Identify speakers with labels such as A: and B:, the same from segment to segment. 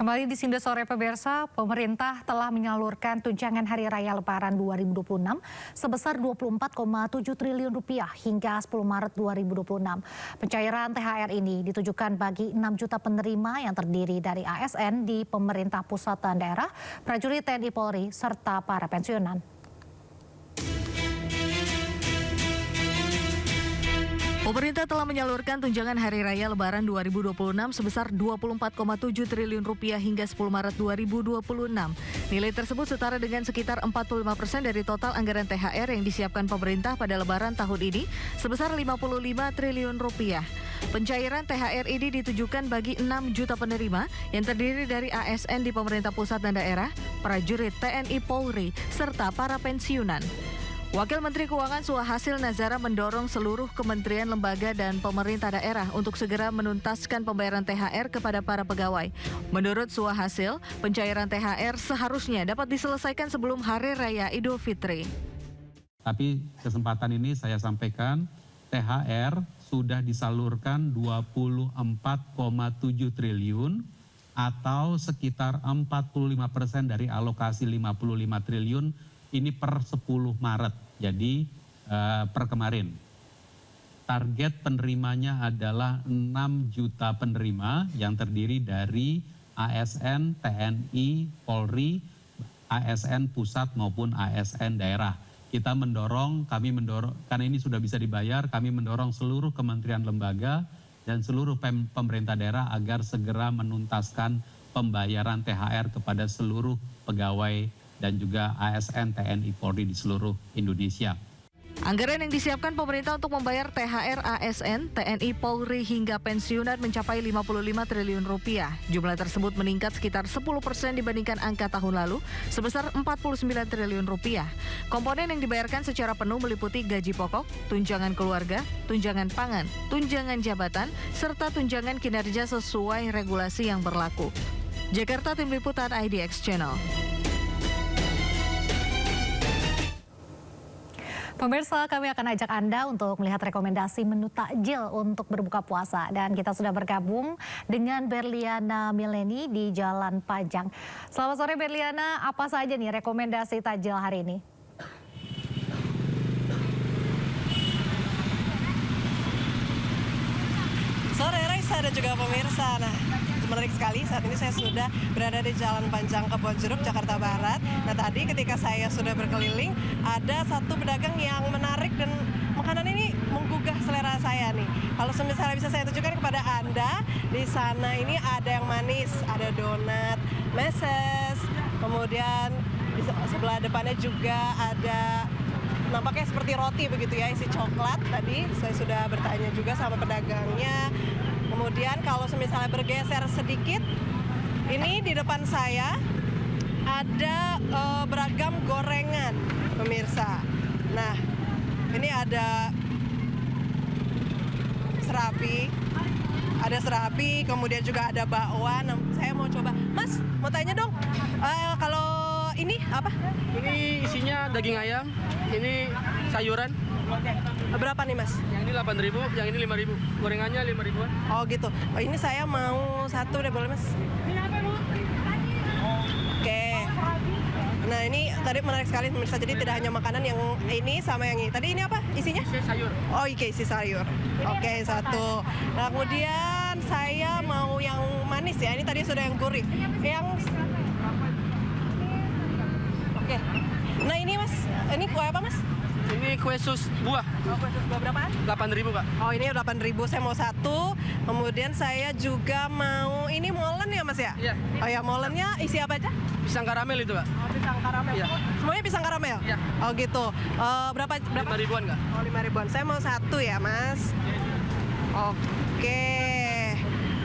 A: Kembali di Sindo Sore pemirsa, pemerintah telah menyalurkan tunjangan Hari Raya Lebaran 2026 sebesar Rp24,7 triliun hingga 10 Maret 2026. Pencairan THR ini ditujukan bagi 6 juta penerima yang terdiri dari ASN di pemerintah pusat dan daerah, prajurit TNI Polri, serta para pensiunan. Pemerintah telah menyalurkan tunjangan Hari Raya Lebaran 2026 sebesar Rp24,7 triliun hingga 10 Maret 2026. Nilai tersebut setara dengan sekitar 45% dari total anggaran THR yang disiapkan pemerintah pada Lebaran tahun ini sebesar Rp55 triliun. Pencairan THR ini ditujukan bagi 6 juta penerima yang terdiri dari ASN di pemerintah pusat dan daerah, prajurit TNI Polri, serta para pensiunan. Wakil Menteri Keuangan Suhasil Nazara mendorong seluruh kementerian, lembaga, dan pemerintah daerah untuk segera menuntaskan pembayaran THR kepada para pegawai. Menurut Suhasil, pencairan THR seharusnya dapat diselesaikan sebelum Hari Raya Idul Fitri.
B: Tapi kesempatan ini saya sampaikan, THR sudah disalurkan 24,7 triliun atau sekitar 45% dari alokasi 55 triliun ini per 10 Maret, jadi per kemarin. Target penerimanya adalah 6 juta penerima yang terdiri dari ASN, TNI, Polri, ASN pusat maupun ASN daerah. Kami mendorong, karena ini sudah bisa dibayar, kami mendorong seluruh kementerian lembaga dan seluruh pemerintah daerah agar segera menuntaskan pembayaran THR kepada seluruh pegawai dan juga ASN TNI Polri di seluruh Indonesia.
A: Anggaran yang disiapkan pemerintah untuk membayar THR ASN, TNI Polri hingga pensiunan mencapai Rp55 triliun. Jumlah tersebut meningkat sekitar 10% dibandingkan angka tahun lalu sebesar Rp49 triliun. Komponen yang dibayarkan secara penuh meliputi gaji pokok, tunjangan keluarga, tunjangan pangan, tunjangan jabatan, serta tunjangan kinerja sesuai regulasi yang berlaku. Jakarta, Tim Liputan IDX Channel. Pemirsa, kami akan ajak Anda untuk melihat rekomendasi menu takjil untuk berbuka puasa. Dan kita sudah bergabung dengan Berliana Mileni di Jalan Panjang. Selamat sore Berliana, apa saja nih rekomendasi takjil hari ini?
C: Sore Raisa dan juga pemirsa. Nah, menarik sekali, saat ini saya sudah berada di Jalan Panjang Kebonjeruk, Jakarta Barat. Nah, tadi ketika saya sudah berkeliling, ada satu pedagang yang menarik dan makanan ini menggugah selera saya nih. Kalau misalnya bisa saya tunjukkan kepada Anda, di sana ini ada yang manis, ada donat, meses, kemudian di sebelah depannya juga ada nampaknya seperti roti begitu ya, isi coklat. Tadi saya sudah bertanya juga sama pedagangnya. Kemudian kalau misalnya bergeser sedikit, ini di depan saya ada beragam gorengan, pemirsa. Nah, ini ada serabi, kemudian juga ada bakwan. Nah, saya mau coba, Mas, mau tanya dong, kalau ini apa?
D: Ini isinya daging ayam, ini sayuran.
C: Berapa nih Mas?
D: Yang ini 8.000, yang ini 5.000. Gorengannya 5.000-an.
C: Oh gitu. Oh, ini saya mau satu deh, boleh Mas? Oke. Nah, ini tadi menarik sekali pemirsa. Jadi tidak hanya makanan yang ini sama yang ini. Tadi ini apa isinya?
D: Isi sayur.
C: Oh, isi sayur. Oke, satu. Nah, kemudian saya mau yang manis ya. Ini tadi sudah yang gurih. Oke. Nah, ini Mas, ini kue apa Mas?
D: Ini kue sus buah.
C: Oh, kue sus buah berapaan?
D: 8.000, Kak.
C: Oh, ini 8.000, saya mau satu. Kemudian saya juga mau, ini molen ya Mas ya?
D: Iya.
C: Oh ya, molennya isi apa aja?
D: Pisang karamel itu, Kak.
C: Oh, pisang karamel.
D: Iya.
C: Semuanya pisang karamel?
D: Iya.
C: Oh gitu. Berapa?
D: 5.000-an, Kak.
C: Oh, 5.000-an. Saya mau satu ya Mas. Oke.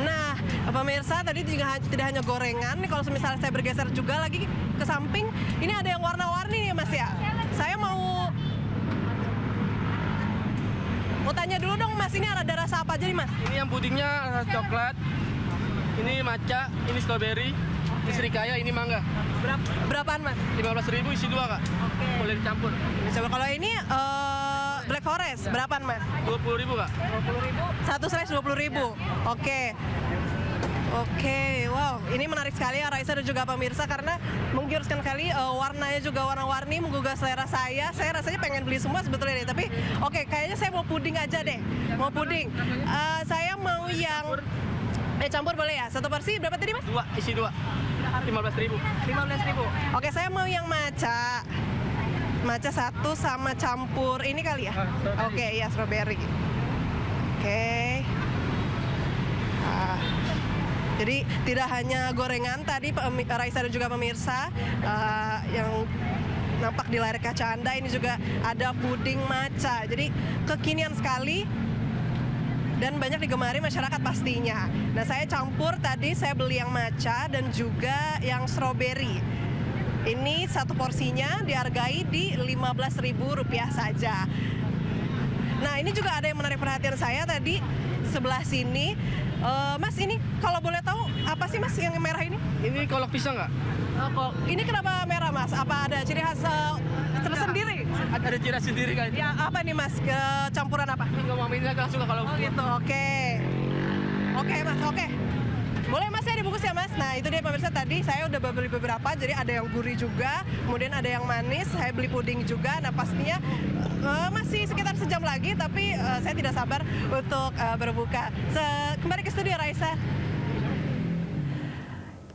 C: Nah, pemirsa, tadi juga tidak hanya gorengan. Nih kalau misalnya saya bergeser juga lagi ke samping, ini ada yang warna-warni nih Mas ya. Saya mau tanya dulu dong Mas, ini ada rasa apa aja nih Mas?
D: Ini yang pudingnya rasa coklat, ini matcha, ini strawberry, ini serikaya, ini mangga.
C: Berapaan Mas?
D: 15.000 isi 2, Kak.
C: Oke.
D: Boleh dicampur.
C: Coba kalau ini Black Forest, berapaan Mas?
D: 20.000, Kak.
C: 20.000. Satu slice 20.000. Oke. Oke, wow. Wow, ini menarik sekali ya Raisa dan juga pemirsa karena menggiurkan sekali, warnanya juga warna-warni, menggugah selera saya. Saya rasanya pengen beli semua sebetulnya deh, tapi oke, kayaknya saya mau puding aja deh. Mau puding. Saya mau yang campur boleh ya? Satu porsi berapa tadi Mas?
D: 2, isi 2. 15.000.
C: 15.000. Oke, saya mau yang matcha. Matcha 1 sama campur ini kali ya? Oke, ya strawberry. Oke. Jadi tidak hanya gorengan tadi Raisa dan juga pemirsa yang nampak di layar kaca Anda, ini juga ada puding matcha. Jadi kekinian sekali dan banyak digemari masyarakat pastinya. Nah, saya campur tadi, saya beli yang matcha dan juga yang strawberry. Ini satu porsinya dihargai di Rp15.000 saja. Nah, ini juga ada yang menarik perhatian saya tadi sebelah sini. Mas, ini kalau boleh tahu apa sih Mas yang merah ini?
D: Ini kolak pisang nggak?
C: Ini kenapa merah Mas? Apa ada ciri khas tersendiri?
D: Ada ciri khas sendiri kan?
C: Ya, apa nih Mas? Campuran apa?
D: Nggak mau minta langsung kalau.
C: Oh gitu, oke. Oke Mas, oke. Boleh Mas ya dibungkus ya Mas? Nah, itu dia pemirsa, tadi saya udah beli beberapa, jadi ada yang gurih juga, kemudian ada yang manis, saya beli puding juga. Nah, pastinya masih sekitar sejam lagi, tapi saya tidak sabar untuk berbuka. Kembali ke studio Raisa.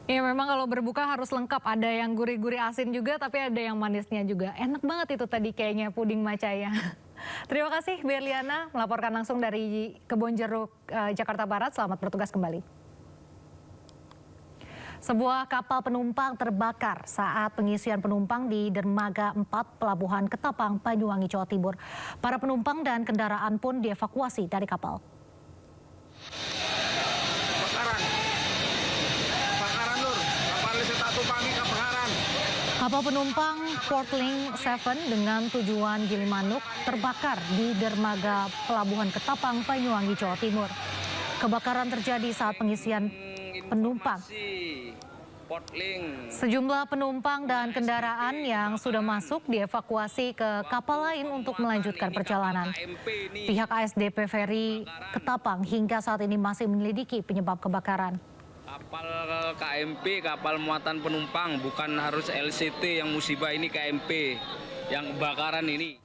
E: Ya memang kalau berbuka harus lengkap, ada yang gurih-gurih asin juga tapi ada yang manisnya juga. Enak banget itu tadi kayaknya puding matcha ya. Terima kasih Berliana melaporkan langsung dari Kebonjeruk, Jakarta Barat. Selamat bertugas kembali. Sebuah kapal penumpang terbakar saat pengisian penumpang di Dermaga 4 Pelabuhan Ketapang, Banyuwangi, Jawa Timur. Para penumpang dan kendaraan pun dievakuasi dari kapal. Kapal penumpang Portling 7 dengan tujuan Gilimanuk terbakar di Dermaga Pelabuhan Ketapang, Banyuwangi, Jawa Timur. Kebakaran terjadi saat pengisian penumpang. Sejumlah penumpang dan kendaraan yang sudah masuk dievakuasi ke kapal lain untuk melanjutkan perjalanan. Pihak ASDP Ferry Ketapang hingga saat ini masih menyelidiki penyebab kebakaran.
F: Kapal KMP, kapal muatan penumpang, bukan harus LCT yang musibah, ini KMP yang kebakaran ini.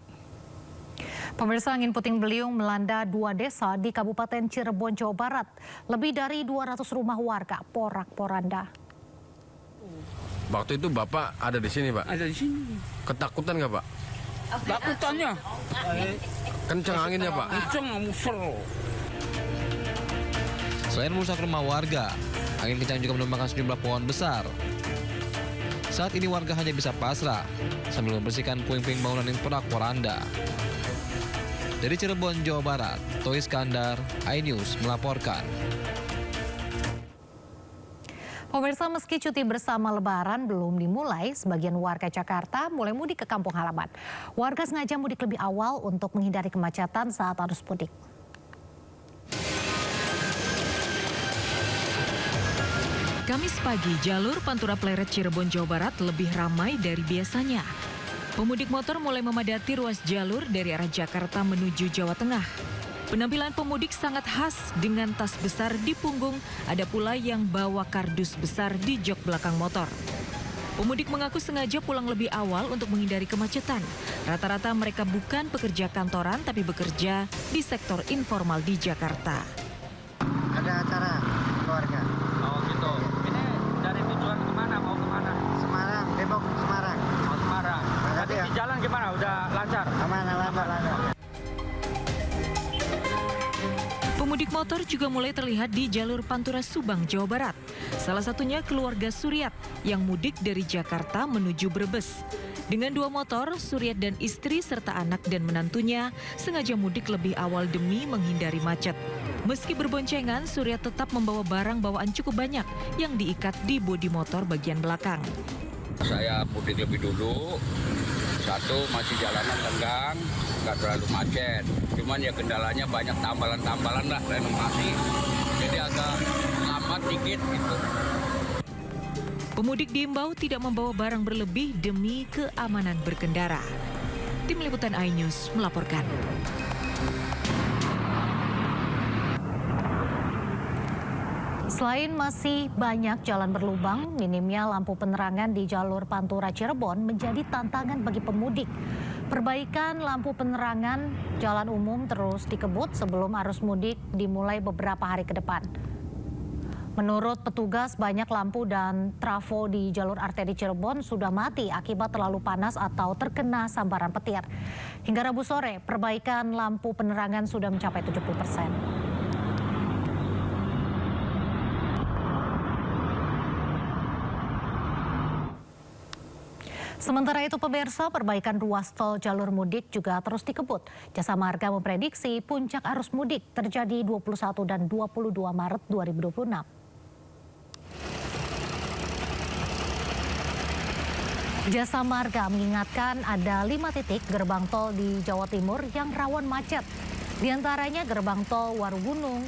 E: Pemirsa, angin puting beliung melanda 2 desa di Kabupaten Cirebon, Jawa Barat. Lebih dari 200 rumah warga porak-poranda.
G: Waktu itu Bapak ada di sini, Pak?
F: Ada di sini.
G: Ketakutan nggak, Pak?
F: Takutannya.
G: Kencang anginnya, Pak?
F: Kencang, muser.
H: Selain merusak rumah warga, angin kencang juga menumbangkan sejumlah pohon besar. Saat ini warga hanya bisa pasrah sambil membersihkan puing-puing bangunan yang porak-poranda. Dari Cirebon, Jawa Barat, Toy Iskandar, iNews melaporkan.
E: Pemirsa, meski cuti bersama Lebaran belum dimulai, sebagian warga Jakarta mulai mudik ke kampung halaman. Warga sengaja mudik lebih awal untuk menghindari kemacetan saat arus mudik.
I: Kamis pagi, jalur Pantura Pleret Cirebon, Jawa Barat lebih ramai dari biasanya. Pemudik motor mulai memadati ruas jalur dari arah Jakarta menuju Jawa Tengah. Penampilan pemudik sangat khas dengan tas besar di punggung, ada pula yang bawa kardus besar di jok belakang motor. Pemudik mengaku sengaja pulang lebih awal untuk menghindari kemacetan. Rata-rata mereka bukan pekerja kantoran tapi bekerja di sektor informal di Jakarta.
J: Ada acara keluarga.
F: Oh gitu. Ini dari tujuan kemana, mau kemana?
J: Semarang, Depok, Semarang.
F: Mau Semarang. Tadi di jalan gimana? Udah lancar?
J: Aman.
I: Pemudik motor juga mulai terlihat di jalur Pantura Subang, Jawa Barat. Salah satunya keluarga Suryat yang mudik dari Jakarta menuju Brebes. Dengan 2 motor, Suryat dan istri serta anak dan menantunya sengaja mudik lebih awal demi menghindari macet. Meski berboncengan, Suryat tetap membawa barang bawaan cukup banyak yang diikat di bodi motor bagian belakang.
F: Saya mudik lebih dulu. Satu, masih jalanan tenggang, nggak terlalu macet. Cuman ya kendalanya banyak tambalan-tambalan lah, renovasi. Jadi agak lambat dikit gitu.
I: Pemudik diimbau tidak membawa barang berlebih demi keamanan berkendara. Tim Liputan iNews melaporkan.
E: Selain masih banyak jalan berlubang, minimnya lampu penerangan di jalur Pantura Cirebon menjadi tantangan bagi pemudik. Perbaikan lampu penerangan jalan umum terus dikebut sebelum arus mudik dimulai beberapa hari ke depan. Menurut petugas, banyak lampu dan trafo di jalur arteri Cirebon sudah mati akibat terlalu panas atau terkena sambaran petir. Hingga Rabu sore, perbaikan lampu penerangan sudah mencapai 70%. Sementara itu pemirsa, perbaikan ruas tol jalur mudik juga terus dikebut. Jasa Marga memprediksi puncak arus mudik terjadi 21 dan 22 Maret 2026. Jasa Marga mengingatkan ada 5 titik gerbang tol di Jawa Timur yang rawan macet. Di antaranya gerbang tol Warugunung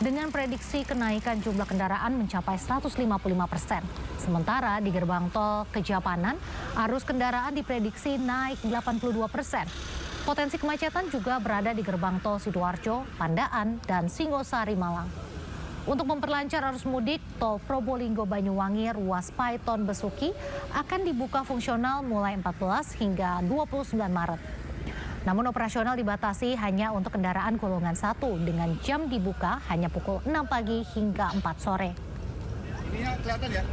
E: dengan prediksi kenaikan jumlah kendaraan mencapai 155%. Sementara di gerbang tol Kejapanan, arus kendaraan diprediksi naik 82%. Potensi kemacetan juga berada di gerbang tol Sidoarjo, Pandaan, dan Singosari Malang. Untuk memperlancar arus mudik, tol Probolinggo Banyuwangi ruas Paiton Besuki akan dibuka fungsional mulai 14 hingga 29 Maret. Namun operasional dibatasi hanya untuk kendaraan golongan 1 dengan jam dibuka hanya pukul 6 pagi hingga 4 sore.
K: Ini kelihatan ya?